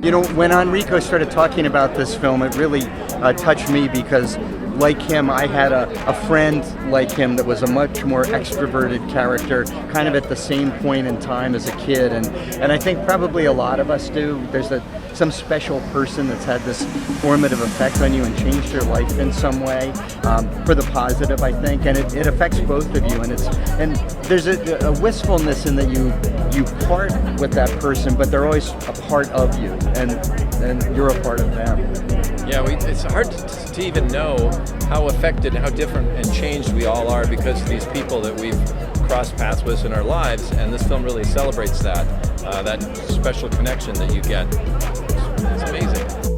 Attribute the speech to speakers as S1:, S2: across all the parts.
S1: You know, when Enrico started talking about this film, it really touched me because, like him, I had a friend like him that was a much more extroverted character, kind of at the same point in time as a kid, and I think probably a lot of us do. There's some special person that's had this formative effect on you and changed your life in some way, for the positive, I think, and it affects both of you, and there's a wistfulness in that you part with that person, but they're always a part of you, and you're a part of them.
S2: Yeah, it's hard to even know how affected, how different and changed we all are because of these people that we've crossed paths with in our lives, and this film really celebrates that special connection that you get. It's amazing.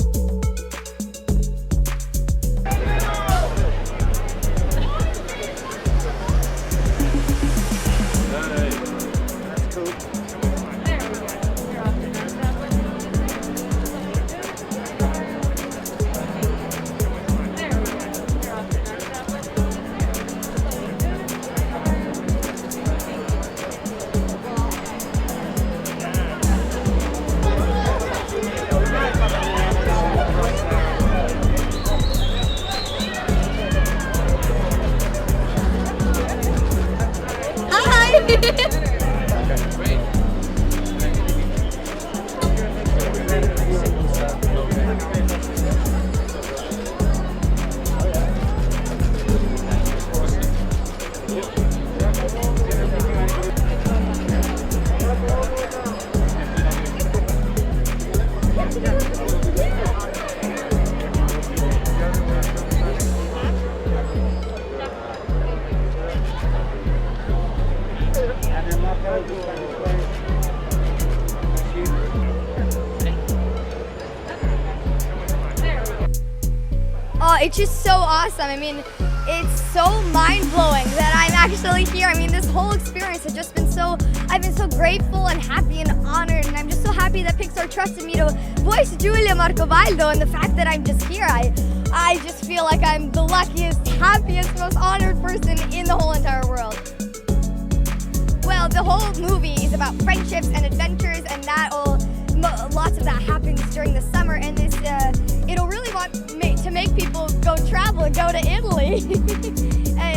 S3: Oh, it's just so awesome. I mean, it's so mind-blowing that I'm actually here. I mean, this whole experience has just been I've been so grateful and happy and honored, and I'm just so happy that Pixar trusted me to voice Giulia Marcobaldo, and the fact that I'm just here, I just feel like I'm the luckiest, happiest, most honored person in the whole entire world. Well, the whole movie is about friendships and adventures, and lots of that happens during the summer, and it'll really want to make people go travel and go to Italy.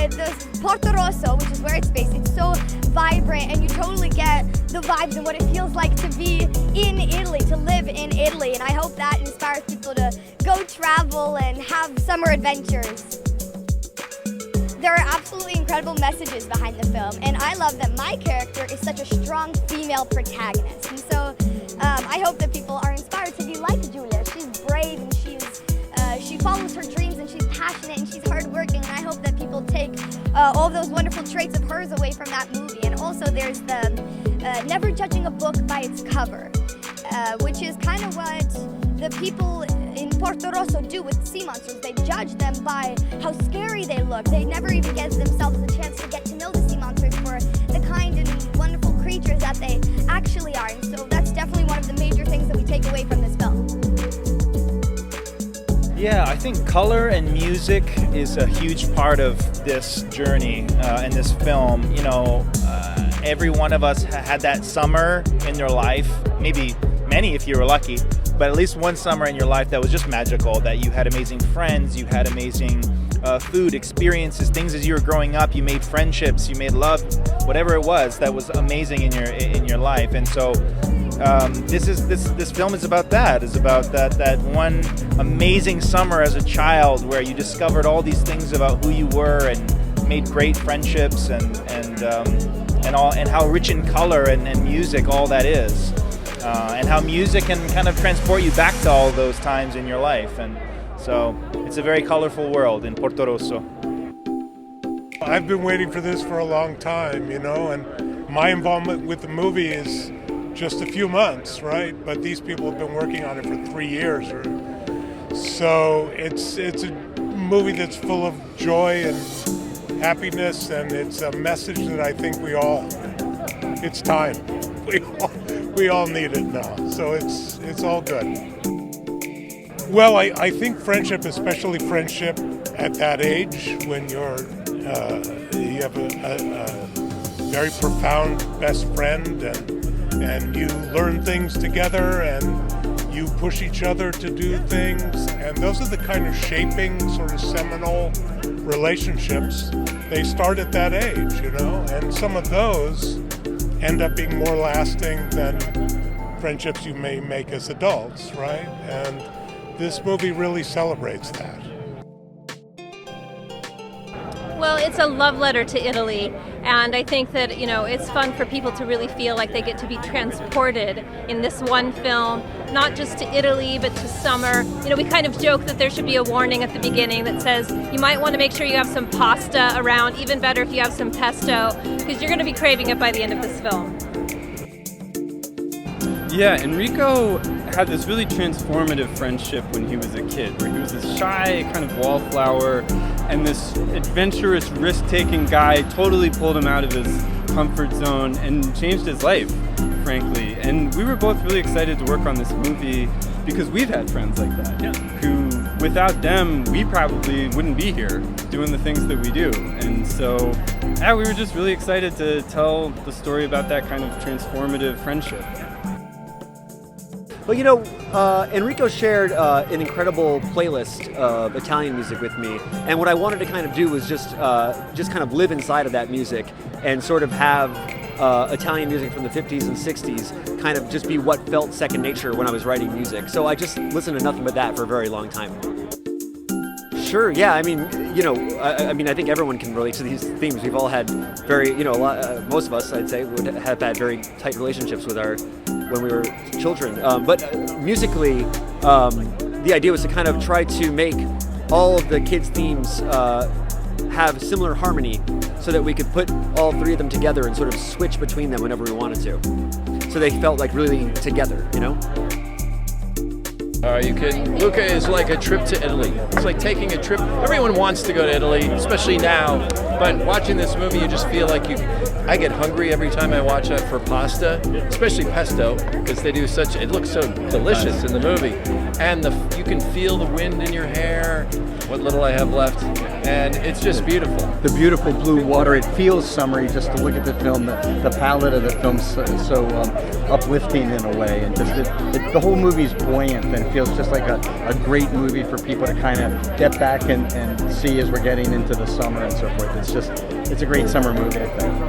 S3: The Porto Rosso, which is where it's based, it's so vibrant, and you totally get the vibes and what it feels like to be in Italy, to live in Italy, and I hope that inspires people to go travel and have summer adventures. There are absolutely incredible messages behind the film, and I love that my character is such a strong female protagonist, and so I hope that people are inspired to be like Giulia. She's brave, and she follows her dreams, and she's passionate, and she's hardworking, and I hope that people take all those wonderful traits of hers away from that movie. And also there's the never judging a book by its cover, which is kind of what the people in Porto Rosso do with sea monsters. They judge them by how scary they look. They never even give themselves the chance to get to know the sea monsters for the kind and wonderful creatures that they actually are. And so that's definitely one of the major things that we take away from this film.
S4: Yeah, I think color and music is a huge part of this journey and this film. You know, every one of us had that summer in their life, maybe many if you were lucky, but at least one summer in your life that was just magical, that you had amazing friends, you had amazing food, experiences, things as you were growing up, you made friendships, you made love, whatever it was that was amazing in your life. And so this film is about that. It's about that one amazing summer as a child where you discovered all these things about who you were and made great friendships and how rich in color and music all that is, and how music can kind of transport you back to all those times in your life. And so it's a very colorful world in Porto Rosso.
S5: I've been waiting for this for a long time, you know, and my involvement with the movie is just a few months, right? But these people have been working on it for 3 years. So it's a movie that's full of joy and happiness, and it's a message that I think it's time. We all need it now, so it's all good. Well, I think friendship, especially friendship at that age, when you have a very profound best friend, and you learn things together, and you push each other to do things, and those are the kind of shaping, sort of seminal relationships. They start at that age, you know, and some of those end up being more lasting than friendships you may make as adults, right? And this movie really celebrates that.
S6: Well, it's a love letter to Italy, and I think that, you know, it's fun for people to really feel like they get to be transported in this one film, not just to Italy, but to summer. You know, we kind of joke that there should be a warning at the beginning that says you might want to make sure you have some pasta around, even better if you have some pesto, because you're going to be craving it by the end of this film.
S7: Yeah, Enrico had this really transformative friendship when he was a kid, where he was this shy kind of wallflower, and this adventurous, risk-taking guy totally pulled him out of his comfort zone and changed his life, frankly. And we were both really excited to work on this movie because we've had friends like that, who, without them, we probably wouldn't be here doing the things that we do. And so, yeah, we were just really excited to tell the story about that kind of transformative friendship.
S8: Well, you know, Enrico shared an incredible playlist of Italian music with me, and what I wanted to kind of do was just kind of live inside of that music and sort of have Italian music from the 50s and 60s kind of just be what felt second nature when I was writing music. So I just listened to nothing but that for a very long time. Sure, yeah. I mean, you know, I think everyone can relate to these themes. We've all had very, you know, most of us, I'd say, would have had very tight relationships with when we were children. But musically, the idea was to kind of try to make all of the kids' themes have similar harmony, so that we could put all three of them together and sort of switch between them whenever we wanted to. So they felt like really together, you know?
S2: Are you kidding? Luca is like a trip to Italy. It's like taking a trip. Everyone wants to go to Italy, especially now. But watching this movie, you just feel like I get hungry every time I watch it for pasta, especially pesto, because they do such. It looks so delicious in the movie, and you can feel the wind in your hair. What little I have left, and it's just beautiful.
S1: The beautiful blue water, it feels summery just to look at the film. The palette of the film's so uplifting in a way, and just the whole movie's buoyant, and it feels just like a great movie for people to kind of get back and see as we're getting into the summer and so forth. It's a great summer movie, I think.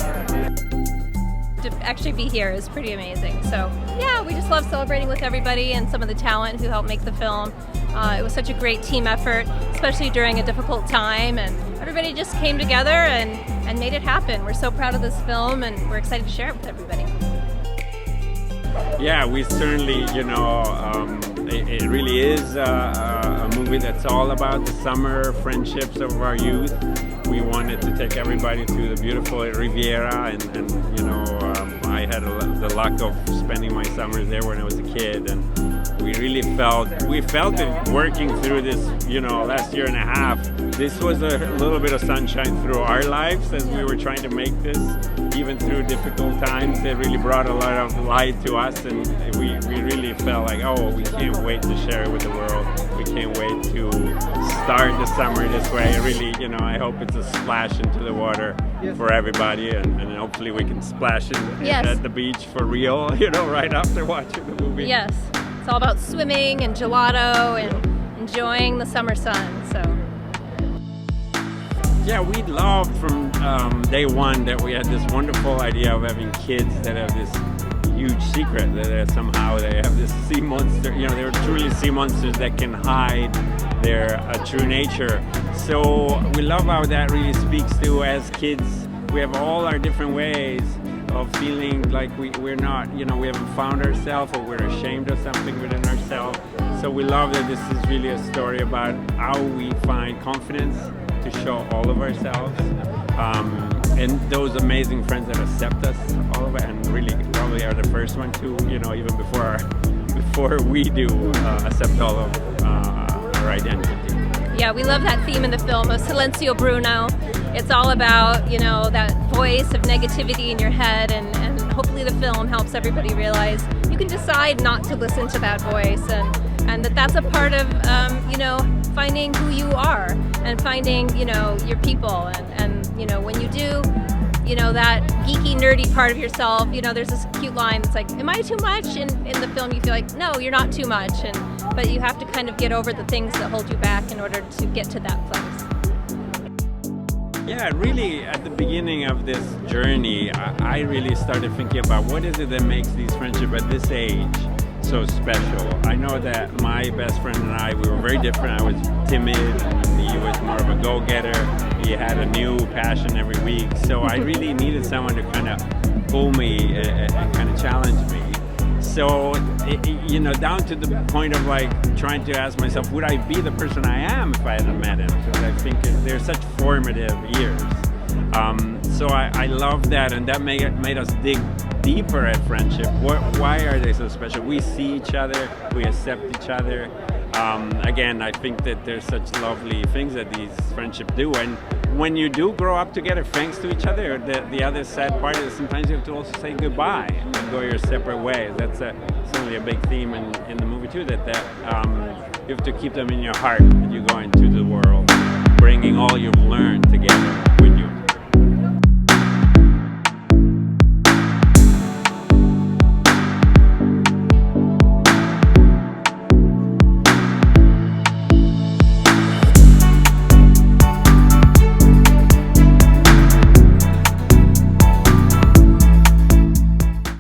S6: To actually be here is pretty amazing. So yeah, we just love celebrating with everybody and some of the talent who helped make the film. It was such a great team effort, especially during a difficult time, and everybody just came together and made it happen. We're so proud of this film, and we're excited to share it with everybody.
S9: Yeah, we certainly, you know, it really is a movie that's all about the summer friendships of our youth. We wanted to take everybody to the beautiful Riviera, and you know, I had the luck of spending my summers there when I was a kid, and we really felt it working through this, you know, last year and a half. This was a little bit of sunshine through our lives as we were trying to make this, even through difficult times. It really brought a lot of light to us, and we really felt like, oh, we can't wait to share it with the world. We can't wait to start the summer this way. Really, you know, I hope it's a splash into the water for everybody, and hopefully we can splash at the beach for real, you know, right after watching the movie.
S6: Yes, it's all about swimming and gelato and enjoying the summer sun. So.
S9: Yeah, we loved from day one that we had this wonderful idea of having kids that have this huge secret that somehow they have this sea monster. You know, they're truly sea monsters that can hide their true nature. So we love how that really speaks to, as kids, we have all our different ways of feeling like we're not, you know, we haven't found ourselves, or we're ashamed of something within ourselves. So we love that this is really a story about how we find confidence to show all of ourselves, and those amazing friends that accept us all of it, and really probably are the first one to, you know, even before we do accept all of our identity.
S6: Yeah, we love that theme in the film of Silenzio Bruno. It's all about, you know, that voice of negativity in your head, and hopefully the film helps everybody realize you can decide not to listen to that voice, and that's a part of, you know, finding who you are and finding, you know, your people, and you know, when you do, you know, that geeky, nerdy part of yourself. You know, there's this cute line that's like, am I too much? And in the film you feel like, no, you're not too much. But you have to kind of get over the things that hold you back in order to get to that place.
S9: Yeah, really, at the beginning of this journey, I really started thinking about what is it that makes these friendships at this age so special. I know that my best friend and I, we were very different. I was timid, and he was more of a go-getter. He had a new passion every week. So I really needed someone to kind of pull me and kind of challenge me. So, you know, down to the point of like trying to ask myself, would I be the person I am if I hadn't met him? Because I think they're such formative years. So I love that, and that made us dig deeper at friendship. Why are they so special? We see each other, we accept each other. Again, I think that there's such lovely things that these friendships do, and when you do grow up together thanks to each other, the other sad part is sometimes you have to also say goodbye and go your separate ways. That's certainly a big theme in the movie too, that you have to keep them in your heart as you go into the world, bringing all you've learned together.